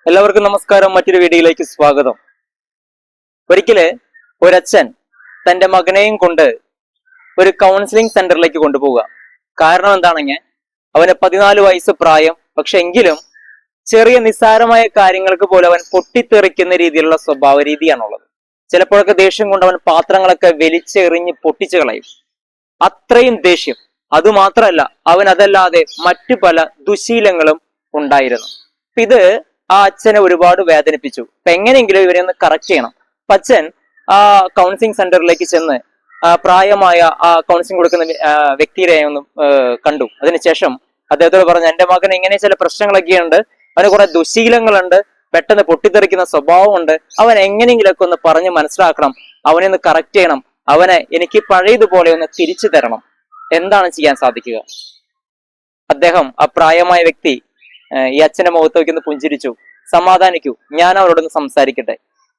എല്ലാവർക്കും നമസ്കാരം. മറ്റൊരു വീഡിയോയിലേക്ക് സ്വാഗതം. ഒരിക്കല് ഒരച്ഛൻ തന്റെ മകനെയും കൊണ്ട് ഒരു കൗൺസിലിംഗ് സെന്ററിലേക്ക് കൊണ്ടുപോവുക. കാരണം എന്താണെങ്കിൽ അവന് 14 വയസ്സ് പ്രായം. പക്ഷെ എങ്കിലും ചെറിയ നിസ്സാരമായ കാര്യങ്ങൾക്ക് പോലും അവൻ പൊട്ടിത്തെറിക്കുന്ന രീതിയിലുള്ള സ്വഭാവ രീതിയാണുള്ളത്. ചിലപ്പോഴൊക്കെ ദേഷ്യം കൊണ്ട് അവൻ പാത്രങ്ങളൊക്കെ വലിച്ചെറിഞ്ഞ് പൊട്ടിച്ചു കളയും. അത്രയും ദേഷ്യം. അതുമാത്രമല്ല, അവൻ അതല്ലാതെ മറ്റു പല ദുശീലങ്ങളും ഉണ്ടായിരുന്നു. ഇത് ആ അച്ഛനെ ഒരുപാട് വേദനിപ്പിച്ചു. അപ്പൊ എങ്ങനെയെങ്കിലും ഇവരെ ഒന്ന് കറക്റ്റ് ചെയ്യണം. അപ്പൊ അച്ഛൻ ആ കൗൺസിലിംഗ് സെന്ററിലേക്ക് ചെന്ന് പ്രായമായ ആ കൗൺസിലിംഗ് കൊടുക്കുന്ന വ്യക്തിയെ ഒന്ന് കണ്ടു. അതിനുശേഷം അദ്ദേഹത്തോട് പറഞ്ഞു, എന്റെ മകൻ ഇങ്ങനെ ചില പ്രശ്നങ്ങളൊക്കെയുണ്ട്, അവന് കുറെ ദുശീലങ്ങളുണ്ട്, പെട്ടെന്ന് പൊട്ടിത്തെറിക്കുന്ന സ്വഭാവമുണ്ട്, അവൻ എങ്ങനെയെങ്കിലൊക്കെ ഒന്ന് പറഞ്ഞ് മനസ്സിലാക്കണം, അവനെ ഒന്ന് കറക്റ്റ് ചെയ്യണം, അവനെ എനിക്ക് പഴയതുപോലെ ഒന്ന് തിരിച്ചു തരണം. എന്താണ് ചെയ്യാൻ സാധിക്കുക? അദ്ദേഹം, ആ പ്രായമായ വ്യക്തി ഈ അച്ഛന്റെ മുഖത്തേക്ക് ഒന്ന് പുഞ്ചിരിച്ചു. സമാധാനിക്കൂ, ഞാൻ അവരോടൊന്ന് സംസാരിക്കട്ടെ,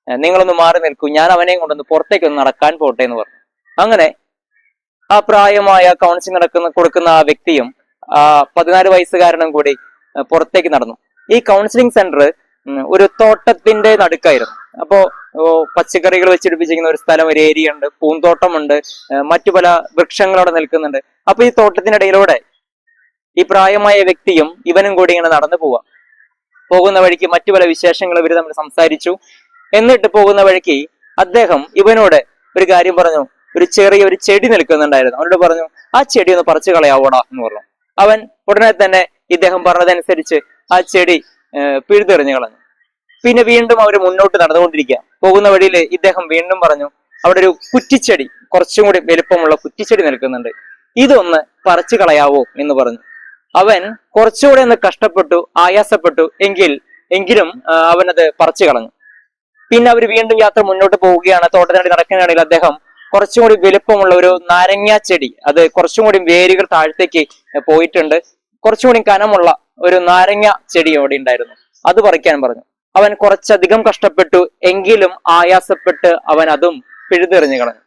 നിങ്ങളൊന്ന് മാറി നിൽക്കൂ, ഞാൻ അവനെയും കൊണ്ടൊന്ന് പുറത്തേക്കൊന്ന് നടക്കാൻ പോട്ടെ എന്ന് പറഞ്ഞു. അങ്ങനെ ആ പ്രായമായ കൗൺസിലിംഗ് കൊടുക്കുന്ന ആ വ്യക്തിയും 14 വയസ്സുകാരനും കൂടി പുറത്തേക്ക് നടന്നു. ഈ കൗൺസിലിംഗ് സെന്റർ ഒരു തോട്ടത്തിന്റെ നടുക്കായിരുന്നു. അപ്പോ പച്ചക്കറികൾ വെച്ചിടിപ്പിച്ചിരിക്കുന്ന ഒരു സ്ഥലം, ഒരു ഏരിയ ഉണ്ട്, പൂന്തോട്ടമുണ്ട്, മറ്റു പല വൃക്ഷങ്ങളവിടെ നിൽക്കുന്നുണ്ട്. അപ്പൊ ഈ തോട്ടത്തിനിടയിലൂടെ ഈ പ്രായമായ വ്യക്തിയും ഇവനും കൂടി ഇങ്ങനെ നടന്നു പോകുന്ന വഴിക്ക് മറ്റു പല വിശേഷങ്ങൾ ഇവർ തമ്മിൽ സംസാരിച്ചു. എന്നിട്ട് പോകുന്ന വഴിക്ക് അദ്ദേഹം ഇവനോട് ഒരു കാര്യം പറഞ്ഞു. ഒരു ചെടി നിൽക്കുന്നുണ്ടായിരുന്നു. അവനോട് പറഞ്ഞു, ആ ചെടി ഒന്ന് പറിച്ചു കളയാവോടാ എന്ന് പറഞ്ഞു. അവൻ ഉടനെ തന്നെ ഇദ്ദേഹം പറഞ്ഞതനുസരിച്ച് ആ ചെടി പിഴുതെറിഞ്ഞു കളഞ്ഞു. പിന്നെ വീണ്ടും അവർ മുന്നോട്ട് നടന്നുകൊണ്ടിരിക്കുക. പോകുന്ന വഴിയിൽ ഇദ്ദേഹം വീണ്ടും പറഞ്ഞു, അവിടെ ഒരു കുറ്റിച്ചെടി, കുറച്ചും കൂടി വലുപ്പമുള്ള കുറ്റിച്ചെടി നിൽക്കുന്നുണ്ട്, ഇതൊന്ന് പറിച്ചു കളയാവോ എന്ന് പറഞ്ഞു. അവൻ കുറച്ചുകൂടെ ഒന്ന് കഷ്ടപ്പെട്ടു, ആയാസപ്പെട്ടു, എങ്കിലും അവനത് പറിച്ചു കളഞ്ഞു. പിന്നെ അവർ വീണ്ടും യാത്ര മുന്നോട്ട് പോവുകയാണ്. തോട്ടത്തിനടി നടക്കുകയാണെങ്കിൽ അദ്ദേഹം കുറച്ചും കൂടി വലുപ്പമുള്ള ഒരു നാരങ്ങ ചെടി, അത് കുറച്ചും കൂടി വേരുകൾ താഴത്തേക്ക് പോയിട്ടുണ്ട്, കുറച്ചും കൂടി കനമുള്ള ഒരു നാരങ്ങ ചെടി അവിടെ ഉണ്ടായിരുന്നു, അത് പറിക്കാൻ പറഞ്ഞു. അവൻ കുറച്ചധികം കഷ്ടപ്പെട്ടു, എങ്കിലും ആയാസപ്പെട്ട് അവൻ അതും പിഴുതെറിഞ്ഞു കളഞ്ഞു.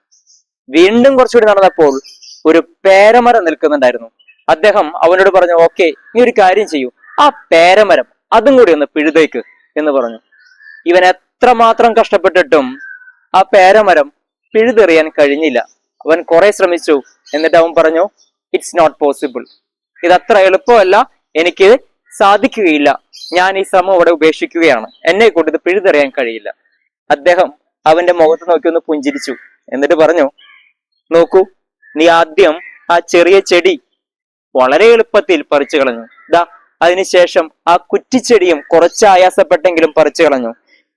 വീണ്ടും കുറച്ചുകൂടി നടന്നപ്പോൾ ഒരു പേരമരം നിൽക്കുന്നുണ്ടായിരുന്നു. അദ്ദേഹം അവനോട് പറഞ്ഞു, ഓക്കെ, നീ ഒരു കാര്യം ചെയ്യൂ, ആ പേരമരം അതും കൂടി ഒന്ന് പിഴുതേക്ക് എന്ന് പറഞ്ഞു. ഇവൻ എത്രമാത്രം കഷ്ടപ്പെട്ടിട്ടും ആ പേരമരം പിഴുതെറിയാൻ കഴിഞ്ഞില്ല. അവൻ കുറെ ശ്രമിച്ചു. എന്നിട്ട് അവൻ പറഞ്ഞു, ഇറ്റ്സ് നോട്ട് പോസിബിൾ, ഇതത്ര എളുപ്പമല്ല, എനിക്ക് സാധിക്കുകയില്ല, ഞാൻ ഈ ശ്രമം അവിടെ ഉപേക്ഷിക്കുകയാണ്, എന്നെ കൊണ്ട് ഇത് പിഴുതെറിയാൻ കഴിയില്ല. അദ്ദേഹം അവന്റെ മുഖത്ത് നോക്കി ഒന്ന് പുഞ്ചിരിച്ചു. എന്നിട്ട് പറഞ്ഞു, നോക്കൂ, നീ ആദ്യം ആ ചെറിയ ചെടി വളരെ എളുപ്പത്തിൽ പറിച്ചു കളഞ്ഞു, അതിനുശേഷം ആ കുറ്റിച്ചെടിയും കുറച്ച് ആയാസപ്പെട്ടെങ്കിലും പറിച്ചു കളഞ്ഞു.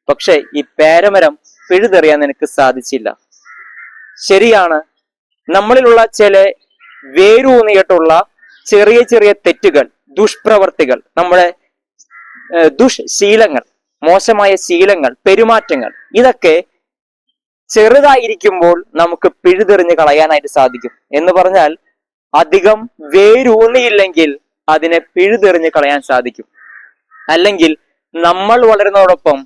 പക്ഷെ ഈ പേരമരം പിഴുതെറിയാൻ നിനക്ക് സാധിച്ചില്ല. ശരിയാണ്, നമ്മളിലുള്ള ചില വേരൂന്നിയിട്ടുള്ള ചെറിയ ചെറിയ തെറ്റുകൾ, ദുഷ്പ്രവർത്തികൾ, നമ്മുടെ ദുഷ്ശീലങ്ങൾ, മോശമായ ശീലങ്ങൾ, പെരുമാറ്റങ്ങൾ, ഇതൊക്കെ ചെറുതായിരിക്കുമ്പോൾ നമുക്ക് പിഴുതെറിഞ്ഞ് കളയാനായിട്ട് സാധിക്കും. എന്ന് പറഞ്ഞാൽ അധികം വേരൂന്നിയില്ലെങ്കിൽ അതിനെ പിഴുതെറിഞ്ഞ് കളയാൻ സാധിക്കും. അല്ലെങ്കിൽ നമ്മൾ വളരുന്നതോടൊപ്പം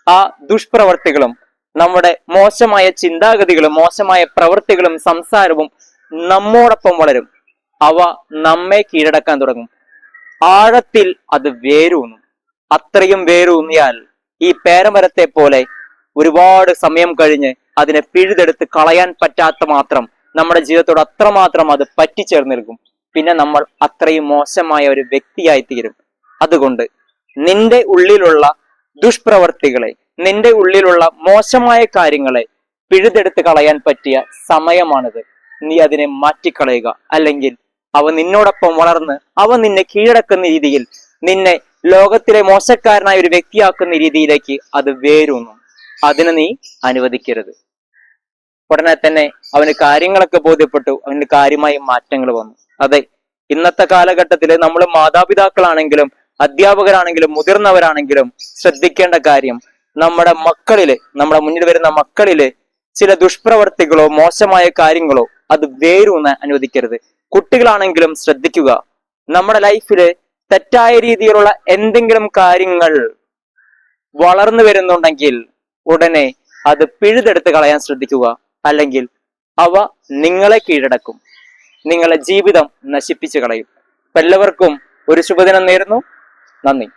ആ ദുഷ്പ്രവർത്തികളും നമ്മുടെ മോശമായ ചിന്താഗതികളും മോശമായ പ്രവൃത്തികളും സംസാരവും നമ്മോടൊപ്പം വളരും. അവ നമ്മെ കീഴടക്കാൻ തുടങ്ങും. ആഴത്തിൽ അത് വേരൂന്നും. അത്രയും വേരൂന്നിയാൽ ഈ പേരമരത്തെ പോലെ ഒരുപാട് സമയം കഴിഞ്ഞ് അതിനെ പിഴുതെടുത്ത് കളയാൻ പറ്റാത്ത മാത്രം നമ്മുടെ ജീവിതത്തോട് അത്രമാത്രം അത് പറ്റിച്ചേർന്നിരിക്കും. പിന്നെ നമ്മൾ അത്രയും മോശമായ ഒരു വ്യക്തിയായി തീരും. അതുകൊണ്ട് നിന്റെ ഉള്ളിലുള്ള ദുഷ്പ്രവർത്തികളെ, നിന്റെ ഉള്ളിലുള്ള മോശമായ കാര്യങ്ങളെ പിഴുതെടുത്ത് കളയാൻ പറ്റിയ സമയമാണിത്. നീ അതിനെ മാറ്റിക്കളയുക. അല്ലെങ്കിൽ അവ നിന്നോടൊപ്പം വളർന്ന് അവ നിന്നെ കീഴടക്കുന്ന രീതിയിൽ, നിന്നെ ലോകത്തിലെ മോശക്കാരനായ ഒരു വ്യക്തിയാക്കുന്ന രീതിയിലേക്ക് അത് വേരൂന്നു. അതിന് നീ അനുവദിക്കരുത്. ഉടനെ തന്നെ അവന് കാര്യങ്ങളൊക്കെ ബോധ്യപ്പെട്ടു. അവന് കാര്യമായ മാറ്റങ്ങൾ വന്നു. അതെ, ഇന്നത്തെ കാലഘട്ടത്തിൽ നമ്മൾ മാതാപിതാക്കളാണെങ്കിലും അധ്യാപകരാണെങ്കിലും മുതിർന്നവരാണെങ്കിലും ശ്രദ്ധിക്കേണ്ട കാര്യം, നമ്മുടെ മുന്നിൽ വരുന്ന മക്കളില് ചില ദുഷ്പ്രവർത്തികളോ മോശമായ കാര്യങ്ങളോ അത് വേരൂന്ന് അനുവദിക്കരുത്. കുട്ടികളാണെങ്കിലും ശ്രദ്ധിക്കുക. നമ്മുടെ ലൈഫില് തെറ്റായ രീതിയിലുള്ള എന്തെങ്കിലും കാര്യങ്ങൾ വളർന്നു വരുന്നുണ്ടെങ്കിൽ ഉടനെ അത് പിഴുതെടുത്ത് കളയാൻ ശ്രദ്ധിക്കുക. അല്ലെങ്കിൽ അവ നിങ്ങളെ കീഴടക്കും, നിങ്ങളുടെ ജീവിതം നശിപ്പിച്ചു കളയും. എല്ലാവർക്കും ഒരു ശുഭദിനം നേരുന്നു. നന്ദി.